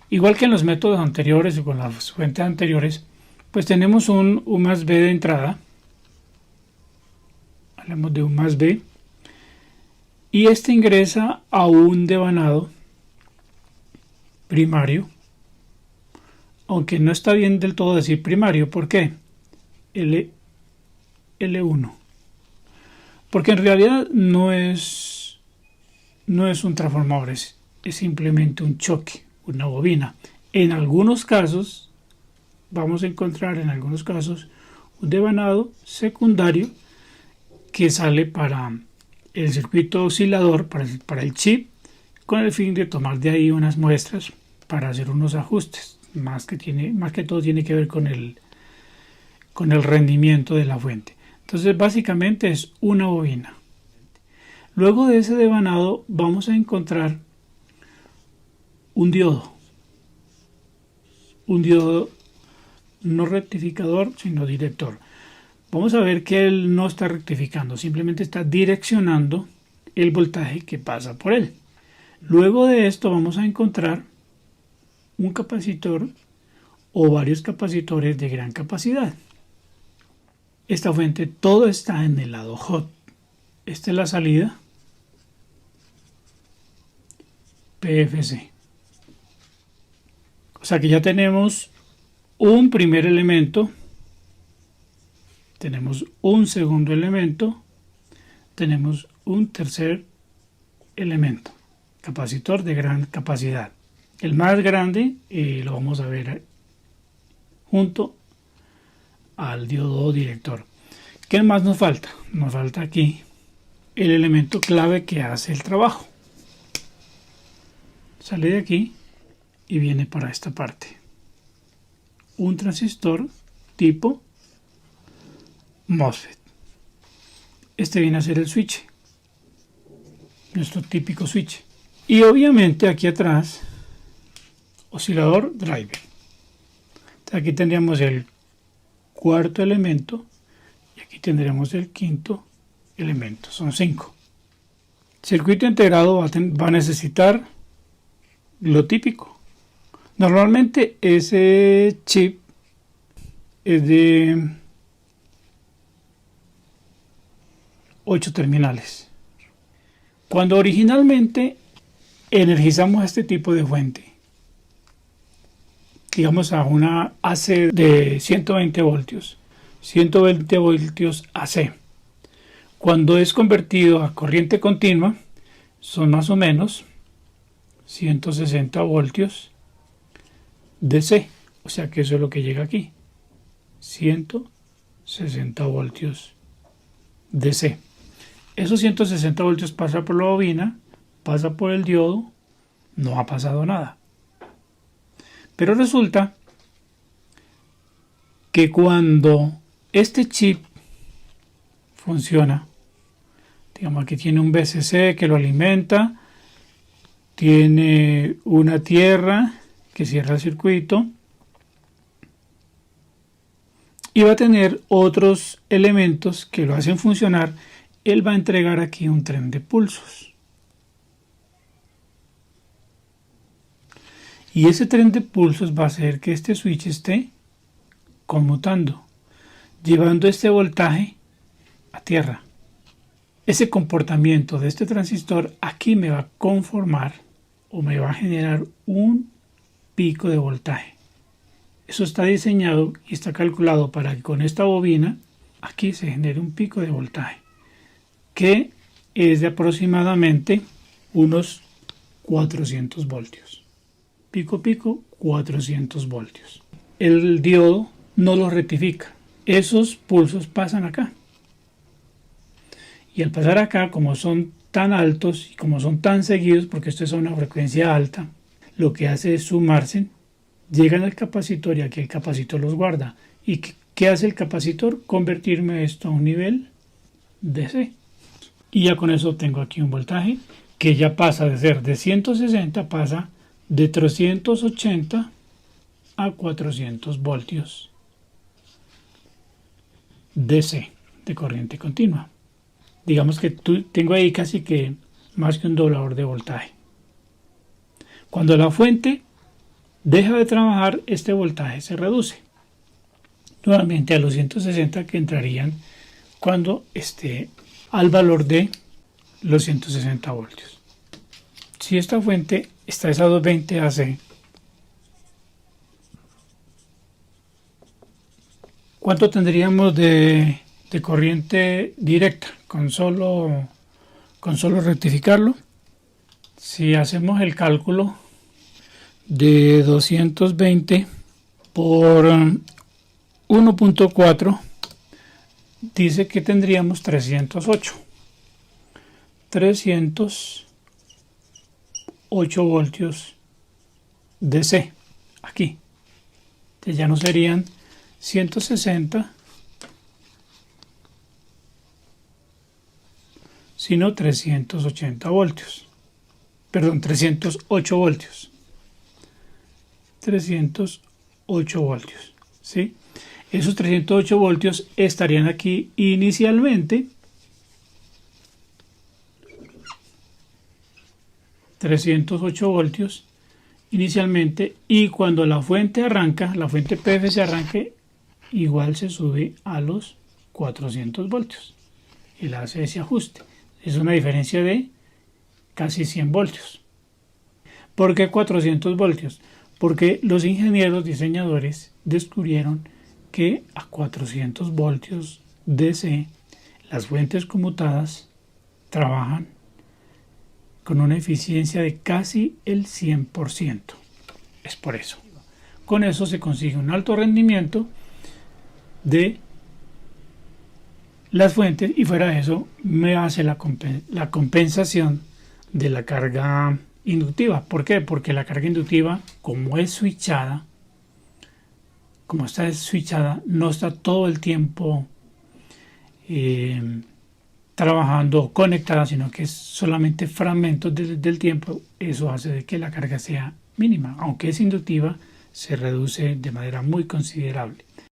Igual que en los métodos anteriores o con las fuentes anteriores, pues tenemos un U más B de entrada. Hablamos de U más B. Y este ingresa a un devanado primario. Aunque no está bien del todo decir primario. ¿Por qué? L1. Porque en realidad no es un transformador, es simplemente un choque, una bobina. En algunos casos, vamos a encontrar un devanado secundario que sale para el circuito oscilador, para el chip, con el fin de tomar de ahí unas muestras para hacer unos ajustes. Más que todo tiene que ver con el rendimiento de la fuente. Entonces básicamente es una bobina. Luego de ese devanado vamos a encontrar un diodo no rectificador sino director. Vamos a ver que él no está rectificando, simplemente está direccionando el voltaje que pasa por él. Luego de esto vamos a encontrar un capacitor o varios capacitores de gran capacidad. Esta fuente, todo está en el lado hot. Esta es la salida PFC. O sea que ya tenemos un primer elemento, tenemos un segundo elemento, tenemos un tercer elemento, capacitor de gran capacidad. El más grande lo vamos a ver junto al diodo director. ¿Qué más nos falta? Nos falta aquí el elemento clave que hace el trabajo. Sale de aquí y viene para esta parte. Un transistor tipo MOSFET. Este viene a ser el switch, nuestro típico switch. Y obviamente aquí atrás, oscilador driver. Aquí tendríamos el cuarto elemento y aquí tendremos el quinto elemento. Son 5. Circuito integrado va a necesitar lo típico. Normalmente ese chip es de 8 terminales. Cuando originalmente energizamos este tipo de fuente, digamos a una AC de 120 voltios, 120 voltios AC, cuando es convertido a corriente continua, son más o menos 160 voltios DC, o sea que eso es lo que llega aquí, 160 voltios DC. Esos 160 voltios pasa por la bobina, pasa por el diodo, no ha pasado nada. Pero resulta que cuando este chip funciona, digamos que tiene un VCC que lo alimenta, tiene una tierra que cierra el circuito y va a tener otros elementos que lo hacen funcionar, él va a entregar aquí un tren de pulsos. Y ese tren de pulsos va a hacer que este switch esté conmutando, llevando este voltaje a tierra. Ese comportamiento de este transistor aquí me va a conformar o me va a generar un pico de voltaje. Eso está diseñado y está calculado para que con esta bobina aquí se genere un pico de voltaje que es de aproximadamente unos 400 voltios. Pico, 400 voltios. El diodo no lo rectifica. Esos pulsos pasan acá. Y al pasar acá, como son tan altos y como son tan seguidos, porque esto es a una frecuencia alta, lo que hace es sumarse, llegan al capacitor y aquí el capacitor los guarda. ¿Y qué hace el capacitor? Convertirme esto a un nivel DC. Y ya con eso tengo aquí un voltaje que ya pasa de ser de 160, pasa de 380 a 400 voltios DC de corriente continua. Digamos que tengo ahí casi que más que un doblador de voltaje. Cuando la fuente deja de trabajar, este voltaje se reduce nuevamente a los 160, que entrarían cuando esté al valor de los 160 voltios. Si esta fuente está a 220 AC, ¿cuánto tendríamos de corriente directa con solo rectificarlo? Si hacemos el cálculo de 220 por 1.4, dice que tendríamos 308 voltios DC aquí. Entonces ya no serían 160, sino 380 voltios. Perdón, 308 voltios. 308 voltios, ¿sí? Esos 308 voltios estarían aquí inicialmente. 308 voltios inicialmente, y cuando la fuente arranca, la fuente PFC arranque, igual se sube a los 400 voltios. Y la hace ese ajuste. Es una diferencia de casi 100 voltios. ¿Por qué 400 voltios? Porque los ingenieros diseñadores descubrieron que a 400 voltios DC las fuentes conmutadas trabajan con una eficiencia de casi el 100%. Es por eso. Con eso se consigue un alto rendimiento de las fuentes, y fuera de eso me hace la compensación de la carga inductiva. ¿Por qué? Porque la carga inductiva, como está switchada, no está todo el tiempo trabajando conectada, sino que es solamente fragmentos del tiempo. Eso hace de que la carga sea mínima. Aunque es inductiva, se reduce de manera muy considerable.